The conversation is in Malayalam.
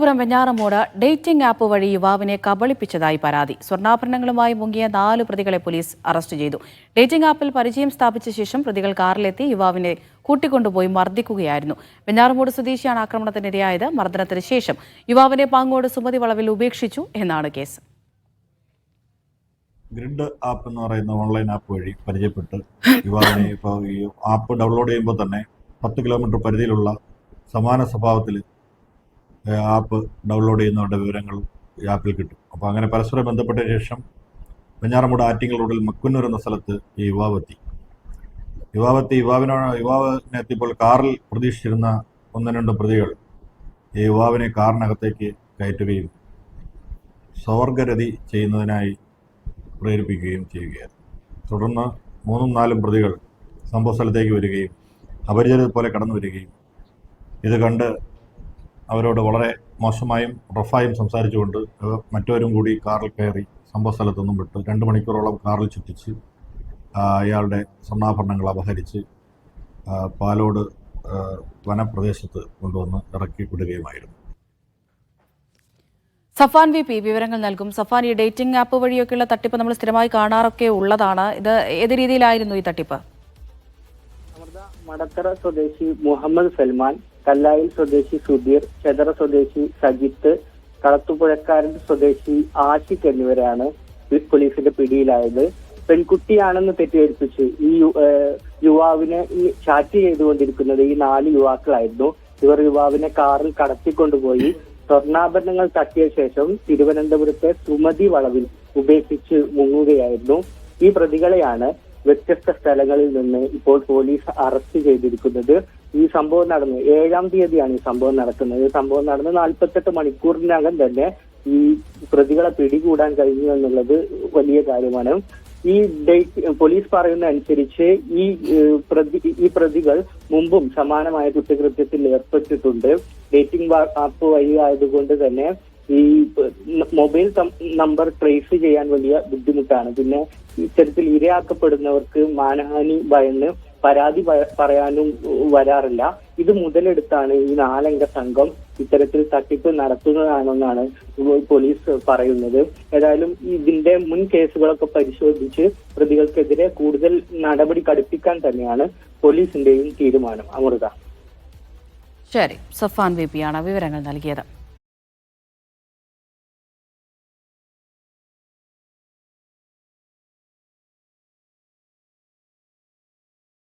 തിരുവനന്തപുരം വെഞ്ഞാറമൂട് ഡേറ്റിംഗ് ആപ്പ് വഴി യുവാവിനെ കബളിപ്പിച്ചതായി പരാതി. സ്വർണ്ണാഭരണങ്ങളുമായി മുങ്ങിയ 4 പ്രതികളെ പോലീസ് അറസ്റ്റ് ചെയ്തു. ഡേറ്റിംഗ് ആപ്പിൽ പരിചയം സ്ഥാപിച്ച ശേഷം പ്രതികൾ കാറിലെത്തി യുവാവിനെ കൂട്ടിക്കൊണ്ടുപോയി മർദ്ദിക്കുകയായിരുന്നു. വെഞ്ഞാറമൂട് സ്വദേശിയാണ് ആക്രമണത്തിനിരയായത്. മർദ്ദനത്തിന് ശേഷം യുവാവിനെ പാങ്ങോട് സുമതി വളവിൽ ഉപേക്ഷിച്ചു എന്നാണ് കേസ്. ഗ്രിഡ് ആപ്പ് എന്ന് പറയുന്ന ഓൺലൈൻ ആപ്പ് വഴി പരിചയപ്പെട്ട് യുവാവിനെ ഇപ്പോൾ ഈ ആപ്പ് ഡൗൺലോഡ് ചെയ്യുമ്പോൾ തന്നെ 10 കിലോമീറ്റർ പരിധിയിലുള്ള സമാന സ്വഭാവത്തിൽ ആപ്പ് ഡൗൺലോഡ് ചെയ്യുന്നവരുടെ വിവരങ്ങൾ ഈ ആപ്പിൽ കിട്ടും. അപ്പോൾ അങ്ങനെ പരസ്പരം ബന്ധപ്പെട്ട ശേഷം വെഞ്ഞാറമൂട് ആറ്റിങ്ങൽ റോഡിൽ മക്കുന്നൂർ എന്ന സ്ഥലത്ത് ഈ യുവാവെത്തി. യുവാവിനെ എത്തിയപ്പോൾ കാറിൽ പ്രതീക്ഷിച്ചിരുന്ന 1-2 പ്രതികൾ ഈ യുവാവിനെ കാറിനകത്തേക്ക് കയറ്റുകയും സ്വവർഗരതി ചെയ്യുന്നതിനായി പ്രേരിപ്പിക്കുകയും ചെയ്യുകയായിരുന്നു. തുടർന്ന് 3-4 പ്രതികൾ സംഭവ സ്ഥലത്തേക്ക് വരികയും അപരിചിതരെ പോലെ കടന്നു വരികയും ഇത് കണ്ട് അവരോട് വളരെ മോശമായും റഫായും സംസാരിച്ചുകൊണ്ട് മറ്റവരും കൂടി കാറിൽ കയറി സംഭവ സ്ഥലത്തൊന്നും വിട്ട് 2 മണിക്കൂറോളം കാറിൽ ചുറ്റിച്ച് അയാളുടെ സ്വർണ്ണാഭരണങ്ങൾ അപഹരിച്ച് പാലോട് വനപ്രദേശത്ത് കൊണ്ടുവന്ന് ഇറക്കി വിടുകയുമായിരുന്നു. സഫാൻ വി പി വിവരങ്ങൾ നൽകും. സഫാൻ, ഈ ഡേറ്റിംഗ് ആപ്പ് വഴിയൊക്കെയുള്ള തട്ടിപ്പ് നമ്മൾ സ്ഥിരമായി കാണാറൊക്കെ ഉള്ളതാണ്. ഇത് ഏത് രീതിയിലായിരുന്നു ഈ തട്ടിപ്പ്? മടത്തറ സ്വദേശി മുഹമ്മദ് സൽമാൻ, കല്ലായിൽ സ്വദേശി സുധീർ, ചെതറ സ്വദേശി സജിത്ത്, കളത്തുപുഴക്കാരൻ സ്വദേശി ആഷിഖ് എന്നിവരാണ് പോലീസിന്റെ പിടിയിലായത്. പെൺകുട്ടിയാണെന്ന് തെറ്റിദ്ധരിപ്പിച്ച് ഈ യുവാവിനെ ചാറ്റ് ചെയ്തുകൊണ്ടിരിക്കുന്നത് ഈ 4 യുവാക്കളായിരുന്നു. ഇവർ യുവാവിനെ കാറിൽ കടത്തിക്കൊണ്ടുപോയി സ്വർണ്ണാഭരണങ്ങൾ തട്ടിയ ശേഷം തിരുവനന്തപുരത്തെ സുമതി വളവിൽ ഉപേക്ഷിച്ച് മുങ്ങുകയായിരുന്നു. ഈ പ്രതികളെയാണ് വ്യത്യസ്ത സ്ഥലങ്ങളിൽ നിന്ന് ഇപ്പോൾ പോലീസ് അറസ്റ്റ് ചെയ്തിരിക്കുന്നത്. ഈ സംഭവം നടന്നു 7-ാം തീയതിയാണ് ഈ സംഭവം നടക്കുന്നത്. സംഭവം നടന്ന് 48 മണിക്കൂറിനകം തന്നെ ഈ പ്രതികളെ പിടികൂടാൻ കഴിഞ്ഞു എന്നുള്ളത് വലിയ കാര്യമാണ്. ഈ പോലീസ് പറയുന്ന അനുസരിച്ച് ഈ പ്രതികൾ മുമ്പും സമാനമായ കുറ്റകൃത്യത്തിൽ ഏർപ്പെട്ടിട്ടുണ്ട്. ഡേറ്റിംഗ് ആപ്പ് വഴി ആയതുകൊണ്ട് തന്നെ ഈ മൊബൈൽ നമ്പർ ട്രേസ് ചെയ്യാൻ വലിയ ബുദ്ധിമുട്ടാണ്. പിന്നെ ഇത്തരത്തിൽ ഇരയാക്കപ്പെടുന്നവർക്ക് മാനഹാനി ഭയന്ന് പരാതി പറയാനും വരാറില്ല. ഇത് മുതലെടുത്താണ് ഈ 4 അംഗ സംഘം ഇത്തരത്തിൽ തട്ടിപ്പ് നടത്തുന്നതാണെന്നാണ് പോലീസ് പറയുന്നത്. ഏതായാലും ഇതിന്റെ മുൻ കേസുകളൊക്കെ പരിശോധിച്ച് പ്രതികൾക്കെതിരെ കൂടുതൽ നടപടി കടുപ്പിക്കാൻ തന്നെയാണ് പോലീസിന്റെയും തീരുമാനം. അമൃത. ശരി, സഫാൻ വി പി ആണ് വിവരങ്ങൾ നൽകിയത്.